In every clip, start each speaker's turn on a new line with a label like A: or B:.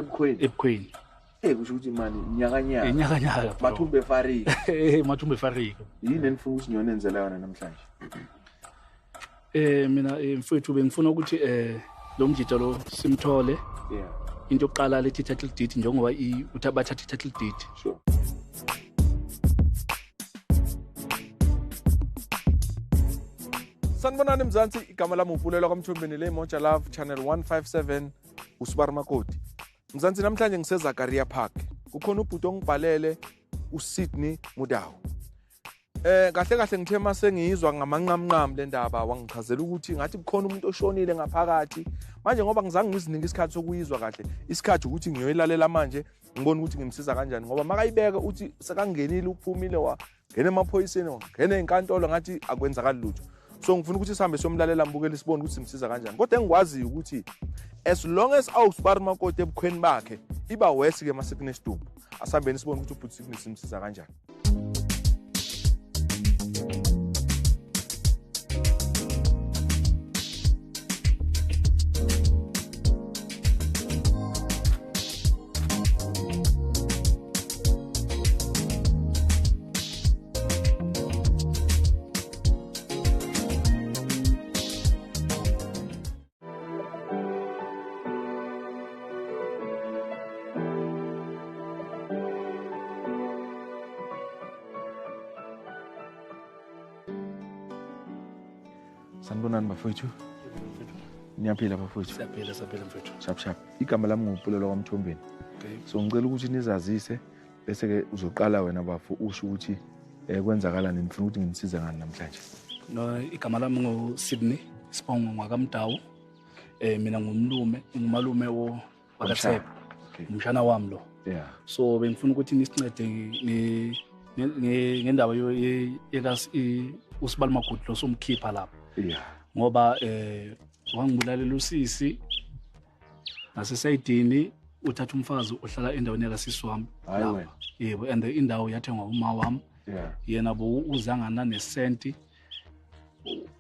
A: ebukhweni
B: kusho ukuthi mani nyakanyaka
A: inyakanyaka
B: mathumbe farika
A: mathumbe farika
B: yini enifuna ukuthi nyona enzela yona namhlanje
A: mina mfowethu bengifuna ukuthi lo mjito lo simthole into yokuqala lethi title deed njengoba bathatha title deed.
B: Sure. Sanibonani Mzansi, igama lami uPulelwa kwaMthombeni le Moja Love Channel 157 uSibari Makoti. Mzansi namhlanje ngiseZakaria Park. Kukhona ubhuti ongibhalele uSydney Mudawu. Kahle kahle ngithe mase ngiyizwa ngamanqamnqam le ndaba wangichazela ukuthi ngathi kukhona umuntu oshonile ngaphakathi. Manje ngoba ngizange ngiziningi isikhathi sokuyizwa kahle. Isikhathi ukuthi ngiyoyilalela manje ngibona ukuthi ngimsiza kanjani ngoba makayibeka uthi sekangenile uphumile wangena emaphoyiseni wangena enkantolo ngathi akwenzakali lutho. So ngifuna ukuthi sihambe somlalela mbukela isibone ukuthi simsiza kanjani. Kodwa engikwazi ukuthi as long as awuSibari Makoti ebukhweni bakhe iba worse ke masekunesitumbu. Asihambeni sibone ukuthi ubhuti sickness simsiza kanjani. Sanibonani bafowethu. Niyaphila bafowethu?
A: Siyaphila mfowethu.
B: Sharp. Igama lami nguPulelwa kwaMthombeni.
A: Okay.
B: So ngicela ukuthi nizazise bese ke uzoqala wena bafu usho ukuthi kwenzakala nini ngifuna ukuthi nginisize ngani namhlanje.
A: No, igama lami nguSydney Sibongo ngwakamdawu. Mina ngumalume wakaThebe.
B: Okay.
A: Umshana wami lo.
B: Yeah.
A: So bengifuna ukuthi nisincede ngendaba uSibari Makoti lo somkhipha lapha.
B: Yeah.
A: Ngoba wangibulalela usisi nasesayidini uthatha umfazi ohlala endaweni yakasisi wami.
B: Hayi.
A: Yebo, and indawo yathengwa uma wami.
B: Yeah.
A: Yena bo uzangana nesenti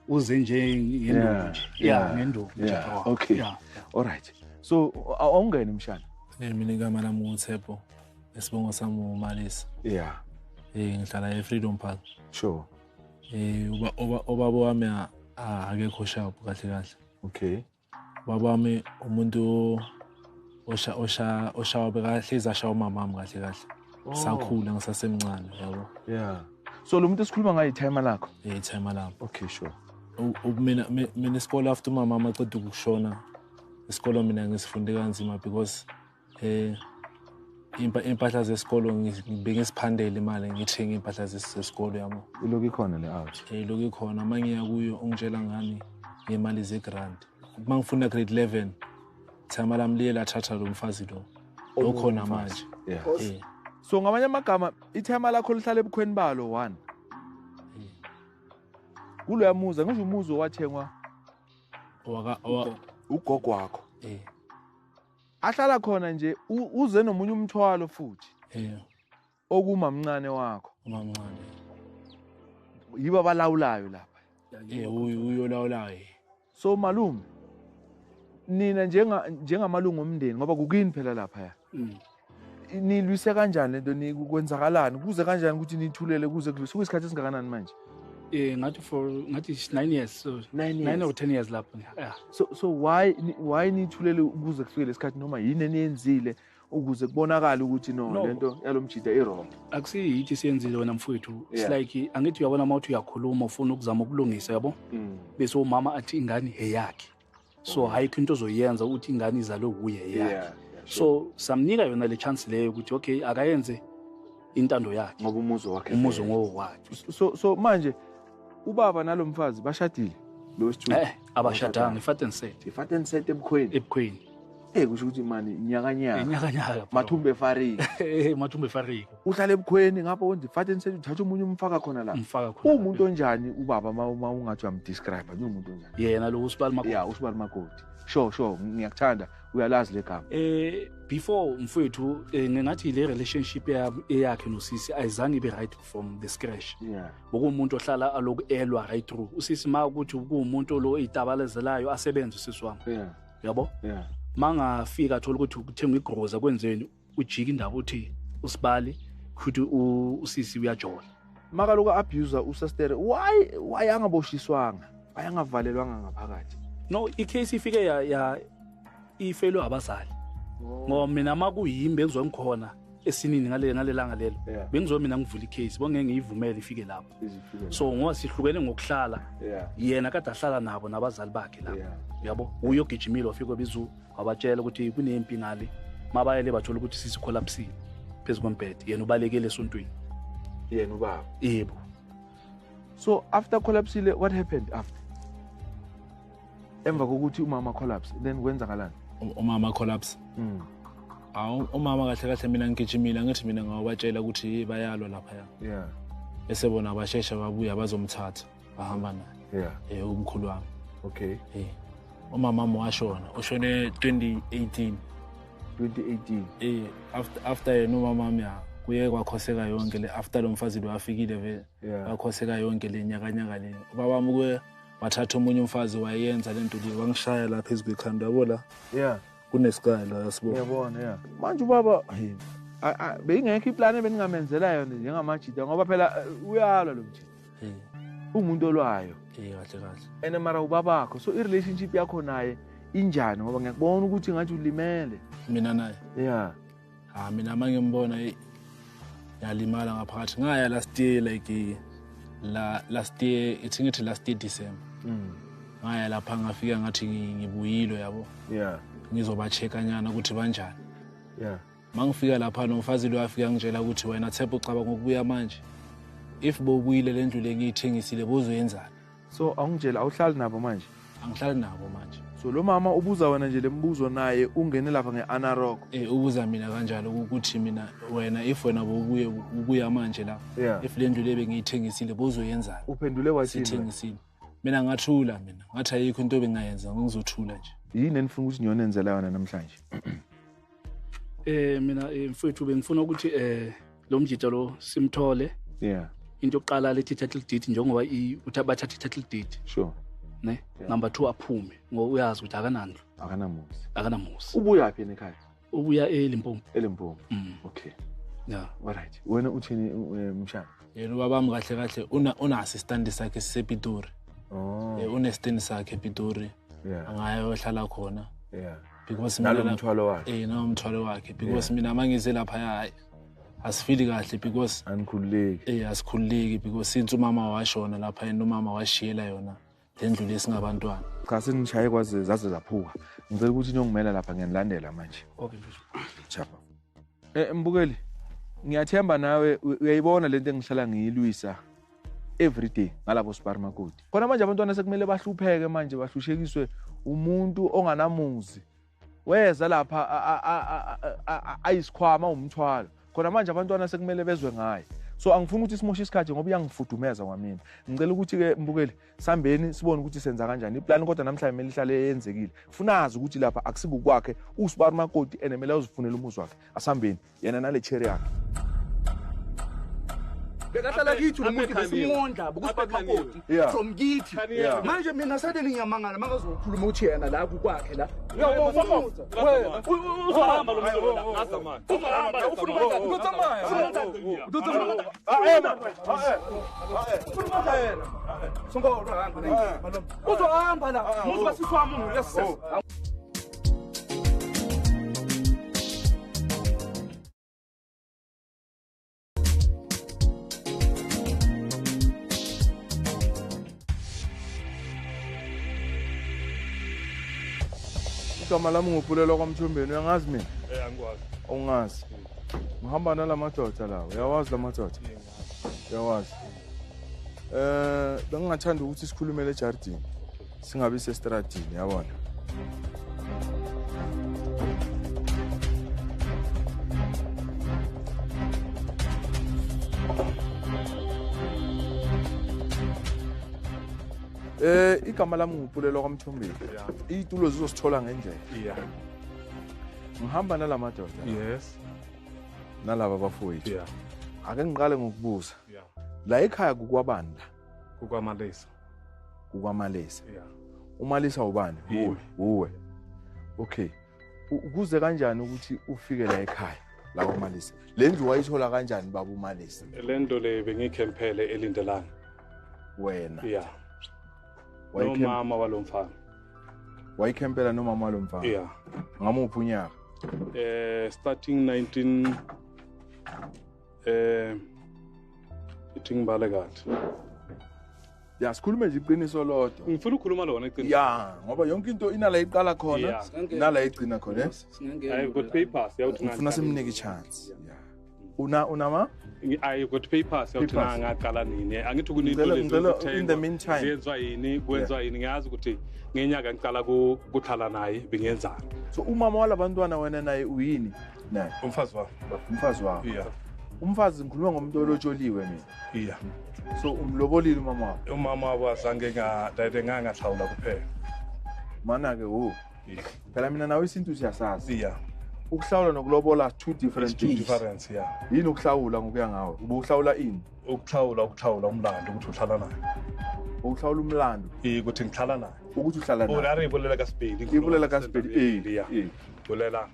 A: uze nje ngendonje. Yeah, ngendonje.
B: Yeah. Okay.
A: Yeah.
B: All right. So awungene mshana.
C: Mina igama lami nguThepho. Esibongo sami uMalisa.
B: Yeah.
C: Ngihlala eFreedom Park.
B: Sure.
C: Ubaba wami akekho sharp kahle.
B: Okay.
C: Ubaba wami umuntu oshawa bekahlezi ashawa umamami kahle. Sakhula ngisasemncane yabo.
B: Yeah. So lo muntu esikhuluma ngayo itime lakho?
C: Itime lami.
B: Okay, sure.
C: Mina isikole after umamami aqeda ukushona. Isikole mina ngisifunde kanzima because impahla zesikolo ngibeke isiphandele imali ngithenga impahla zesikolo yami.
B: Iloku ikhona le out.
C: Iloku ikhona mangiya kuyo ungitshela ngani ngemali zegrant. Mangifuna grade 11 thama lami liye lathatha lo mfazi lo. Okhona manje.
B: Yeah. So ngamanye amagama ithema lakho lihlala ebukhweni balo 1. Kulo yamuza ngisho umuzo wathengwa ugogo wakho. Ahlala khona nje uze nomunye umthwalo futhi. Okumamncane wakho.
C: Umamncane.
B: Yiba balawulayo lapha.
C: Uyolawulayo.
B: So malume nina njengamalungu omndeni ngoba kukini phela lapha ya. Nilwise kanjani lento nikwenzakalani kuze kanjani ukuthi nithulele kuze kusuka isikhathi esingakanani manje?
A: Ngathi 9 years. So 9 or 10 years lapha. Yeah.
B: So why nithulele kuze kufike lesikhathi noma yini eniyenzile ukuze kubonakala ukuthi no lento yalomjida irong?
A: Akusiyithi siyenzile wena mfowethu. It's like angithi uyabona mawuthi uyakhuluma ufuna ukuzama ukulungisa yabo. Bese umama athi ingane eyakhe. So hayikho into ozoyenza ukuthi ingane izalwe kuye yakhe. So samnika yona le chance leyo ukuthi okay akayenze intando yakhe
B: ngoba umuzo wakhe
A: ngowakhe.
B: So manje ubaba nalomfazi bashadile lo sithu
A: abashadanga ifat and set ebukhweni
B: kusho ukuthi mani nyakanyaka
A: mathumbe
B: farika uhlala ebukhweni ngapha wenza ifat and set uthatha umunye umfaka khona la umuntu onjani ubaba ungathi uyamdescribe umuntu onjani
A: yena lo uSibari Makoti?
B: Yeah, uSibari Makoti. Sure ngiyakuthanda uyalazi legama.
A: Before mfowethu ngingathi le relationship yakhe nosisi ayizange ibe right from the scratch.
B: Yeah.
A: Bokumuntu ohlala aloku elwa right through. Usisi ma ukuthi kuumuntu lo itabalezelayo asebenza usisi wami.
B: Yeah.
A: Yabo?
B: Yeah.
A: mangafika athola ukuthi ukuthenga igroza kwenzeni ujika indaba uthi usibali ukuthi usisi uyajola
B: makaloku abuser usastere why angaboshiswanga ayangavalelwanga ngaphakathi
A: no icase ifike ya ifelwe abazali ngoba mina makuyimi bengizongikhona esinini ngalelanga lelo bengizo mina ngivula icase bongeke ngiyivumele ifike lapho so ngoba sihlukene ngokuhlala yena kade ahlala nabo nabazali bakhe lapho yabo uyogijimile wafika bizu wabatshela ukuthi kunempi ngale mabayele bathola ukuthi sisi collapse phezulu kwembhede yena ubalekele esontweni
B: yena ubaba
A: yebo
B: so after collapse what happened after emva kokuthi umama collapse then kwenzakalani
C: umama collapse umama kahle mina ngigijimile ngithi mina ngawabatshela ukuthi bayalwa lapha bese bona bashesha babuya bazomthatha bahamba naye umkhulu wami
B: okay
C: umama washona ushone 2018 after yena umama wami kuye kwakhoseka yonke le after lo mfazi lo afikile vele kwakhoseka yonke le nyakanyaka le ubaba wami kuye wathatha umunye umfazi wayenza lento le wangishaya lapha phezulu ekhanda yabo la kunesikhala la yasibona
B: yabona manje ubaba beyingekho iplan ebeningamenzela yona njengamajida ngoba phela uyalwa lo mjida umuntu olwayo
C: kahle
B: ene mara ubabakho so i-relationship yakho naye injani ngoba ngiyakubona ukuthi ngathi ulimele
C: mina naye mina mangimbona yalimala ngaphakathi ngaya last year like last year December ngaya lapha ngafika ngathi ngibuyilo yabo ngizoba-check nyana ukuthi banjani mangifika lapha nomfazi lo afika ngitshela ukuthi wena Thepha ucaba ngokubuya manje if bobuyile le ndlu le ngiyithengisile bozoyenzani
B: so awungitshela awuhlali nabo manje
C: angihlali nabo manje
B: so lo mama ubuza wena nje lembuzo naye ungene lapha nge-Anarok
C: ubuza mina kanjalo ukuthi mina wena if wena bobuya manje la if le ndlu le bengiyithengisile bozoyenzani
B: uphendule wathini
C: sithengisile mina ngathula ngathi ayikho into bengayenza ngizothula nje
B: yini enifuna ukuthi niyonenzela yona namhlanje
A: mina mfowethu bengifuna ukuthi lo mjita lo simthole into yokuqala lethi title deed njengoba bathatha i-title deed
B: sure
A: ne number 2 aphume ngoba uyazi ukuthi akanamuzi
B: ubuya phi ekhaya
A: ubuya eLimpopo
B: okay alright wena uthini mshana
C: yena ubabami kahle una-assistant sakhe sisePitori une-stand sakhe ePitori angayohlala khona because mina
B: umthwalo wakhe
C: nomthwalo wakhe because mina mangize lapha asifili kahle because asikhululeki because since umama washona lapha yena umama washiyela yona lendlu lesingabantwana
B: cha senishaye kwaze zaze zaphuka ngicela ukuthi niyongimela lapha ngiyanilandela manje
A: okay
B: chapa mbukeli ngiyathemba nawe uyayibona lento engihlala ngiyilwisa everyday ngalabo supermarket khona manje abantwana sekumele bahlupheke manje bahlushekiswe umuntu onganamuzi weza lapha ayisikhwama umthwalo khona manje abantwana sekumele bezwe ngaye so angifuni ukuthi simoshe isikhathi ngoba uyangifudumeza kwamina ngicela ukuthi ke mbukeli sambeni sibone ukuthi senza kanjani iplan kodwa namhlanje kumele ihlale yenzekile funazi ukuthi lapha akusibukwakhe uSupermakoti enemele uzifunela umuzi wakhe asambeni yena nale cherry yakhe
D: bekahlala kithi umuntu besimondla bukuSupermakoti from kithi manje mina sade ngiyamangala mangazokhuluma ukuthi yena la kwakhe la
A: uzohamba lo muntu la ngazamani uzohamba ufuna ukwenza utsamaya uzohamba la umuntu basiswami ngiyasisa
B: igama lami ngupulelwa kwaMthombeni uyangazi mina
E: angikwazi
B: ungazi ngihamba nalamadoda lawo uyawazi lamadoda uyawazi bengingathanda ukuthi sikhulumele ejardini singabi sestradini yabona igama lami ngupulelwa kwaMthombeni itulo zizosithola ngendlela ngihamba nalamadoda nalaba bafowethu ake ngiqale ngokubuza la ekhaya kukwabani la
E: kukwamalesa
B: umalisa ubani uwe okay Ukuze kanjani ukuthi ufike la ekhaya la kwaMalisa? Le ndlu wayithola kanjani baba uMalisa?
E: Le nto le bengikhempele elindelana.
B: Wena.
E: Yeah. Nomama walomfana.
B: Wayikhempela nomama walomfana?
E: Yeah.
B: Ngamuphi unyaka?
E: Starting 19 ithi ngibale kahle.
B: Ya sikhulume nje iqiniso lodwa.
E: Ngifuna ukukhuluma lona iqiniso.
B: Ya, ngoba yonke into inala iqala khona, nala igcina khona.
E: I've got papers yawuthi
B: Ufuna simnike chance. Yeah. Unama?
E: I've got papers yawuthi ngaqala nini. Angithi kuninto
B: lezi in the meantime.
E: Zenzwa yini, kwenziwa yini ngazi ukuthi ngenyaka ngicala kuhlala naye bengenzani.
B: So umama walabantwana wena naye uyini? Naye
E: Umfazi wami.
B: umfazi wakho.
E: Yeah.
B: Umfazi ngikhuluma ngomuntu olotsholiwe mina.
E: Yeah.
B: So umlobolile umama wakho.
E: Umama wazange ngahlawula kuphela.
B: Mana ke phela mina nawe isintu siyasazi.
E: Yeah.
B: Ukuhlawula nokulobola two different things.
E: Difference, yeah.
B: Yini ukuhlawula ngokuya ngawe? Ubuhlawula ini?
E: Ukuhlawula umlando ukuthi uhlala naye.
B: Ukuhlawula umlando.
E: Ukuthi ngihlala naye.
B: Ukuthi uhlala naye.
E: Ora ibolela kaSpedi.
B: Ibolela kaSpedi.
E: Bolela.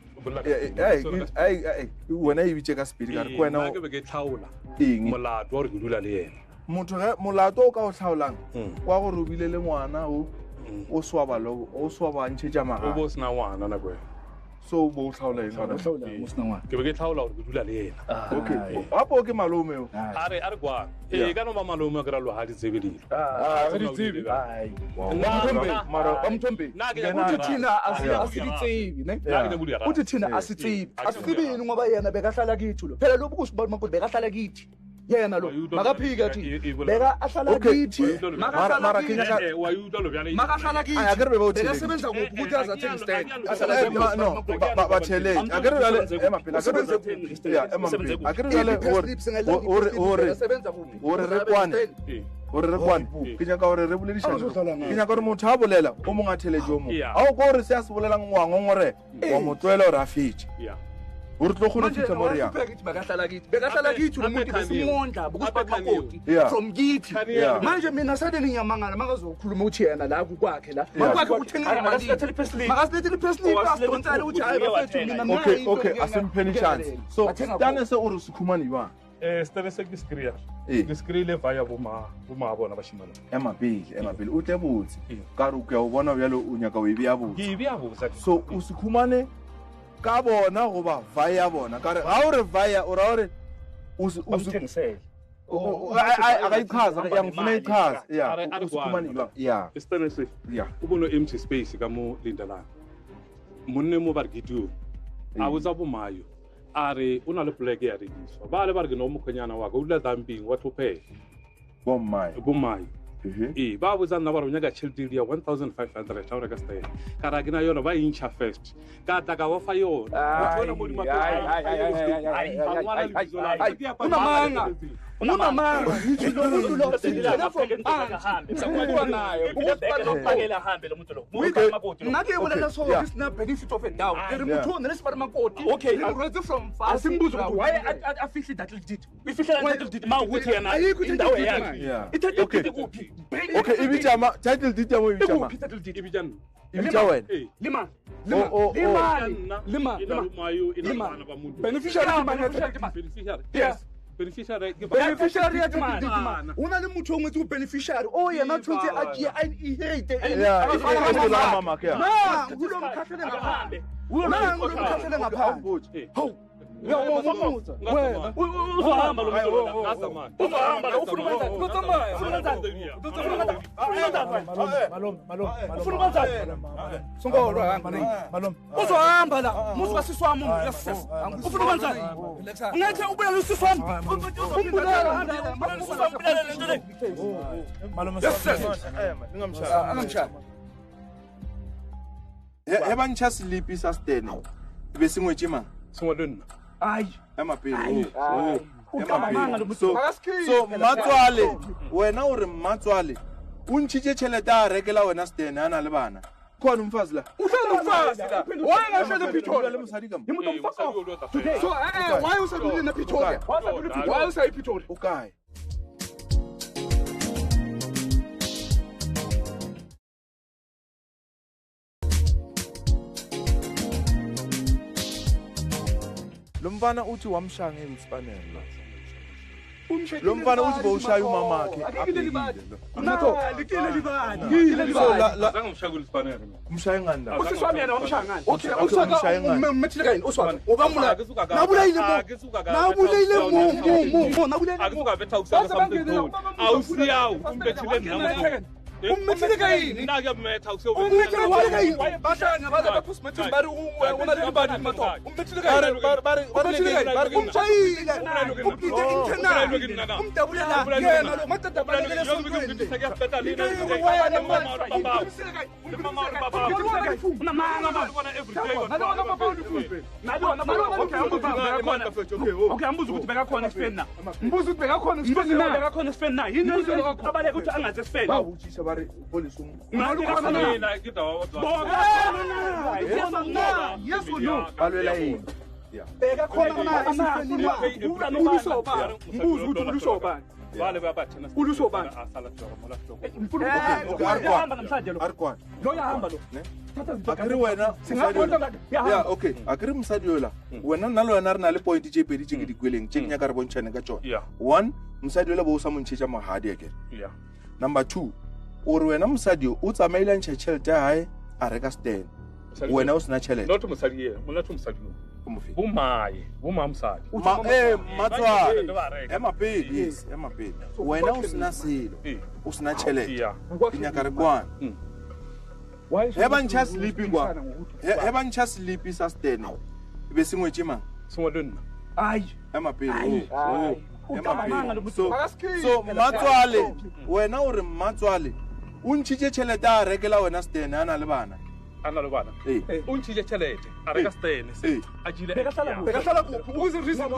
B: Hey, wena ibitse kaSpedi ka re wena
E: ke be ke hlawula.
B: Molato
E: wa re ke dula le yena.
B: Motho ge molato o ka o hlaulang kwa go robile le ngwana o swaba ntšhetša maga
E: o bo sna ngwana na kwena
B: so bo hlaula eng
A: o sena ngwana
E: ke be ke hlaula gore ke dula le yena
B: okay apo ke malome o
E: are kwa ka no ba malome ka ra lo ha di tsebelilo
B: ga di tsebe
D: mara amthombe uthi thina asitsebi ne uthi thina asitsebi ngoba yena bekahlala kithi lo phela lokhu kusibona makoti bekahlala kithi yena lo makaphike athi beka ahlala kithi
B: mara
D: makahlala kithi
B: akere bebo
D: beka sebenza kuphi ukuthi azathenga stand
B: no bathele akere dale emaphela akere dale ore
D: sebenza kuphi
B: ore rekwane ke nyaka ore re boledishana ke nyaka ore motho a bolela o mong a thele jo mo a o go re se a se bolela ngwangongore wa motlwela ora fitše uri tlo khona fitla more ya
D: bekahlala kithi lo muntu besimondla bokusiphatha makoti from kithi manje mina sade nginyamangala makazokhuluma uthi yena la kwakhe la kwakhe uthenga imali makasithele payslip asidonsela ukuthi hayi bafethu mina
B: okay asimpheni chance so dane se uri sikhumani ba
E: stele se diskriya diskrile vaya boma bona bashimana
B: emapili utle botse ka re ke o bona bjalo o nyaka o ebia botse
E: ke ebia botse
B: so o sikhumane ka bona goba vaya bona ka re ga o re vaya o ra ore o
E: thengisele
B: aga ichaza yangifuna ichaza usikhumane jwang
E: stele o bono empty space ka mo lindelana monne mo ba re gidu a botsa bomayo are una le pleke ya rekiswa ba le ba re ke no mokhonyana wa ka o dula damping wa thophe bomayo ba botsa nna ba re nyaka tšhelete ya 1500 ha o reka style ka ra ke na yona ba incha first ka tla ka wa fa yona bona mo di
D: una manga nake bolela so ke sna benefit of a doubt re motho ne le sipara makoti okay re from far asimbuzo ukuthi why a fihle that did we fihle that did ma ukuthi yena indawo yakhe ithathe kuphi
B: okay ibijama title did ya mo ibijama ibija wena
D: lima beneficiary beneficiary ya dima una le motho o motse o beneficiary o yena tshotse a ke a inherit
B: mama ke
D: na ulo mkhahlele ngaphambi ho ya wona wena uhamba lo muntu ngazama uhamba ufuna songolo hamba uzohamba la musuka siswami ufuna ukwenzani ngeke ubuye lo siswami umbulala ningamshaya
B: yeba ntsha silipi sa stene bese ngwetse mang
E: singolonna
D: ai
B: emapele so matswale wena o re matswale o ntšhitše tšhelete a rekela wena stene a na le bana khona umfazi la
D: why ushada Pretoria
B: le mosadi ka
D: so why usadule na Pretoria why usayi Pretoria
B: okay lo mfana uthi wamshaya ngeSpanel lo mfana uthi bowushaya umama wakhe umshaya ngani la
D: usiswami yena wamshaya ngani okay
B: umshaya ngani
D: umethile kayini uswami ubamula nabulayile mo
E: akuzukabetha ukusaka something awusiyawu umbethile nami
D: umethile kayini
E: nakuyabetha
D: umethile kayini bashanga baza baphusumethile bari wona libadi mato umethile kayini bari umshayile upite intena umdabulela yena lo matadabulele sontweni okay ambuza ukuthi bekakhona Spain na mbuza ukuthi bekakhona Spain na bekakhona Spain na yini abaleka ukuthi angaze Spain
B: bawutshisha bari police
D: yes or no
B: balwela yini
D: beka khona na ubuso ba mbuza ukuthi ubuso ba
E: vale babathina
D: ubuso ba
E: asala joko mola joko
D: hamba namhlanje lo
B: Arkwan
D: lo yahamba lo
B: akiri wena ya okay akiri msadi yola wena nalo yana rena le point tse pedi tse ke dikweleng tse nya ka re bontshane ka tsona 1 msadi yola bo sa montshetsa mahadi akere number 2 ore wena msadi o tsamaile ntšhelete ya hae a reka stand wena o sena tšhelete
E: not mosadi ye mona to mosadi boma msadi
B: matswa emapedi yes emapedi wena o sena selo o sena tšhelete ke nyaka re kwana heba ntšha sleeping kwa heba ntšha sleepy sa stand be se ngwetse mang
E: sengwadonna
B: emapedi so matswale wena ore matswale o ntšhitše tšhelete a rekela wena stand ana le bana
E: o ntšhile tšhelete a reka stene
D: bekahlala kuphi ukuze reason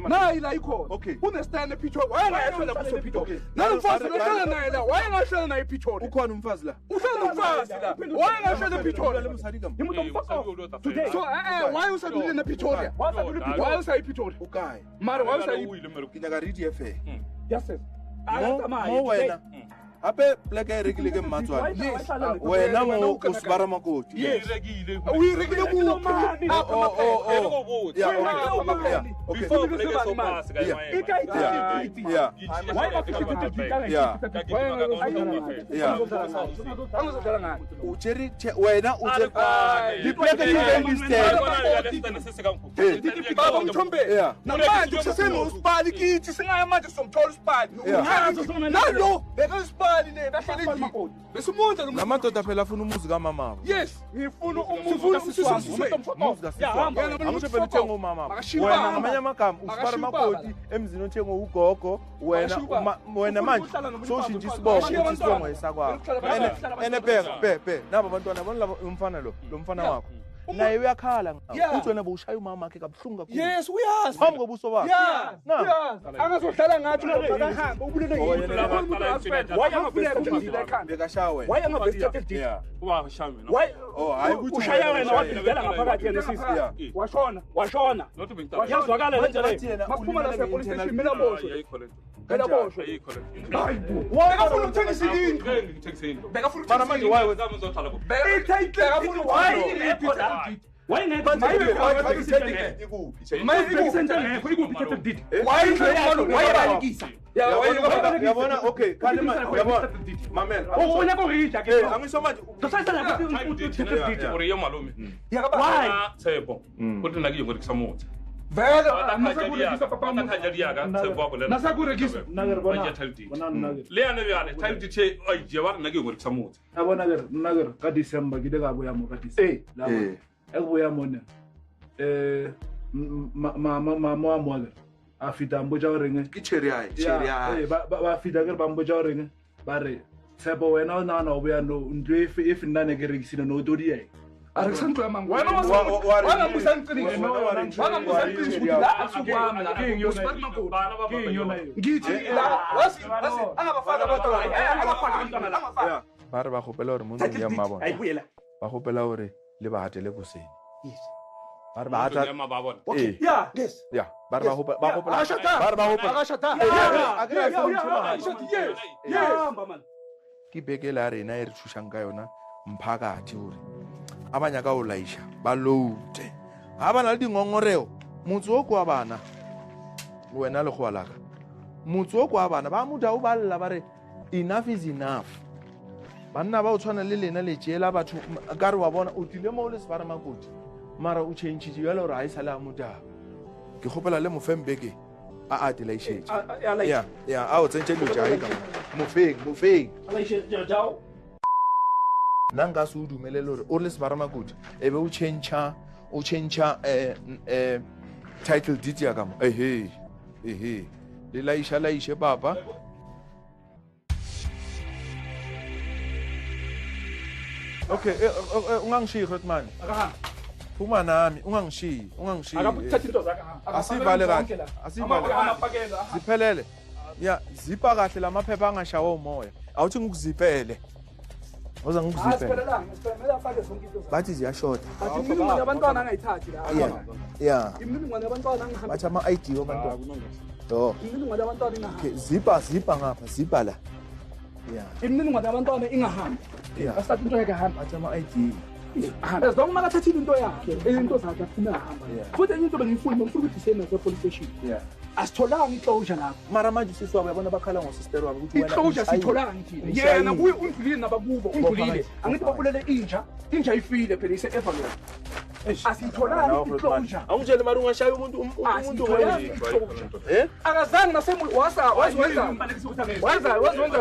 D: naila ikhona unestane ePitori wayengayashela kuso ePitori nalomfazi lohlala naye la wayengashela naye ePitori
B: ukhona umfazi la
D: uhlala umfazi la wayengashela ePitori umuntu omfazi so why usadulile nePitori why usayi Pitori
B: ukayi
D: mara why usayi
B: kinyaka read FA
D: yes sir
B: mo wena ape pleke e rekile ke mmatswana wena mo o sibara makoti
D: o irekile ku
E: before pleke so pass
B: ucheri wena ucheri dipleke di
D: baba mthombe namanje kuseseni usipali kithi singaya manje somthola usipali nalo beka usipali le kahlele nje besimonza lo
B: namadoda phela afuna umuzi kamama
D: yes ngifuna umuzi
B: angisho phela uthenga umama wena ngamanye amagama usibara makoti emzini othenga ugogo wena manje soshintsha isibongo ukuthi isibongo esakwakho ene bheka nabo abantwana bona labo umfana lo mfana wakho naye uyakhala uthi wena bowushaya umama wakhe kabuhlungu kakhulu
D: yes uyazi
B: phambi kobuso bakhe
D: angazohlala ngathi akahamba ubulele
B: bekashawe
E: hayi
D: ukuthi ushaya wena wadidela ngaphakathi yena sisi washona yazwakala le ndlela maphuma la police station mina boshwe phela boshwe wena ufuna ukuthengisa indlu bekafuna
B: mana manje waye wenza uzothala kuphi
D: bekafuna
B: yabona okay kalima yabona mamela
D: ubona ko rija ke
B: angisho manje
D: tosasala ukuthi
E: uri yo malume
D: yakaba
E: tshepo ukuthi nakiyo ngori kusamutha
D: vele nasakurekisa papa
E: nasakurekisa le yana yana time to che ai je war nakiyo ngori kusamutha
C: yabona ke naker ka December gide ka boya mo ka December la ekubuya mona mama wa mo a fita mboja orenge
B: ke cherry
C: ba fita ke ba mboja orenge ba re tshepo wena o nana o boya no ntwe if nna ke rekisina no todi ye
D: ari santo yamanga wena musantsini la asubama la kinyo ngithi la wasi angabafaka abantwana
B: ba re ba gopela hore mo neng ya mabona ba gopela hore le ba hatele boseng
A: Yes.
B: Ba re ba tla
A: Okay. Yeah, yes.
B: ya ba re ba hopa ba hopa
A: Akashada.
B: ba re ba hopa
A: Akashada. Yes. Man.
B: ke beke la rena e re thushang ka yona mphakathi hore abanya ka o laisha ba loute ha bana le dingongoreo motse o kwa bana wena le go alaka motse o kwa bana ba motho ba lla ba re enough is enough banna ba o tshwana le lena le tjela batho ka re wa bona o tile mo le Sefara Makoti mara o change ya le re ha isala motho ke gopela le Mofembeke a tela ishetse ya a o tsentse lo ja ka mofeng nanga se o dumelele hore o le Sefara Makoti ebe o change title deed ya ka mo ehe le laishe papa okay ungangishiyi Grootman phuma nami ungangishiyi
A: Akaphatha into zakhe.
B: asivale kahle ziphelele ya zipa kahle lamaphepha angashawa umoya awuthi ngikuzipele oza ngikuzipele bathi ziyashota
A: Imininingwane yabantwana angayithathi la.
B: ya
A: Imininingwane yabantwana angahamba.
B: bathi ama-ID wabantwana to
A: Imininingwane yabantwana ingahamba.
B: okay zipa ngapha zipa la ya
A: Imininingwane yabantwana ingahamba. Asithatha into yakhe hamba.
B: bathi ama-ID
A: As long as athathile into yakhe, into zakhe afuna hamba. Futhi enye into bengifuna ukuthi sena se police station. Asitholanga iclosure lapho.
B: mara manje usisi wabo yabona bakhala ngosister wabo ukuthi
A: Iclosure sitholanga thina. Yena kuye undlulile nabakubo, undlulile. Angithi babulele inja ifile phela ise evalue. Asitholanga iclosure.
B: awungitshele mara ungashaya umuntu
A: Akazange nasemuli waza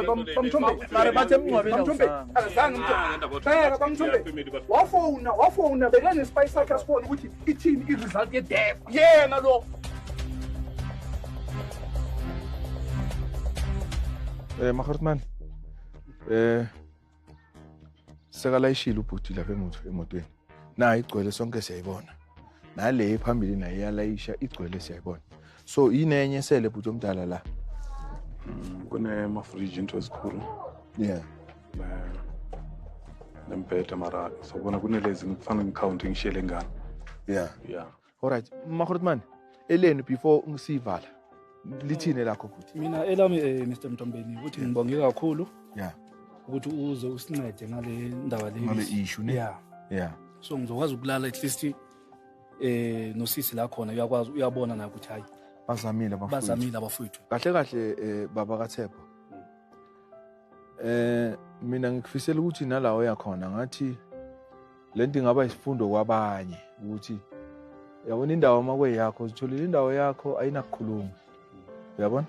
A: bamthombe.
B: mara bathe emngcwabeni
A: Akazange bheka bamthombe. Wafona bekene spice sakhe asifona ukuthi ithini i-result ye-death. Yena lo.
B: Magartman sekalayishile ubhuti lapha emotweni nayo igcwele sonke siyayibona nale phambili nayo iyalayisha igcwele siyayibona so inenye sele bhuti omdala la
E: kunemafriji into ezikhulu
B: yeah
E: nempeta mara sobona kunelezi ngifana ngikhawunti ngishele ngane
B: yeah
E: alright
B: Magartman eleni before ngisivala lithini lakho bhuti
A: Mina elami Mr Mtombeni ukuthi ngibonge kakhulu
B: yeah
A: ukuthi uze usincede ngale ndaba le.
B: ngale issue ne yeah
A: So ngizokwazi ukulala at least nosisi la khona uyakwazi uyabona na ukuthi hayi
B: bazamile
A: abafowethu.
B: kahle baba kaThepho mina ngikufisela ukuthi nalawo yakhona ngathi lento ingaba isifundo kwabanye ukuthi yabona indawo makwe yakho uzitholile indawo yakho ayinakukhuluma uyabona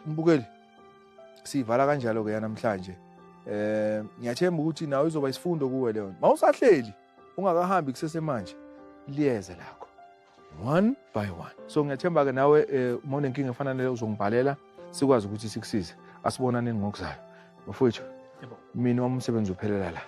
B: mbukeli sivala kanjalo ke namhlanje ngiyathemba ukuthi nawe izoba isifundo kuwe leyo mawusahleli ungakahambi kusese manje liyeze lakho one by one so ngiyathemba ke nawe uma unenkinga efana naleyo uzongibhalela sikwazi ukuthi sikusize asibonane ngokuzayo bafowethu mina wami umsebenzi uphelela la.